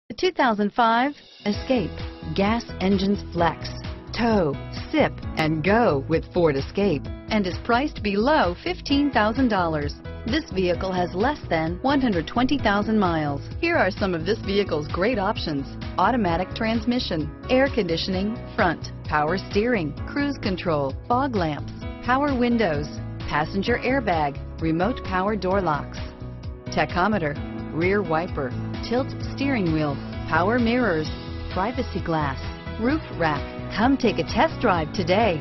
The 2005 Escape. Gas engines flex, tow, sip, and go with Ford Escape, and is priced below $15,000. This vehicle has less than 120,000 miles. Here are some of this vehicle's great options: automatic transmission, air conditioning, front, power steering, cruise control, fog lamps, power windows, passenger airbag, remote power door locks, tachometer, rear wiper, tilt steering wheel, power mirrors, privacy glass, roof rack. Come take a test drive today.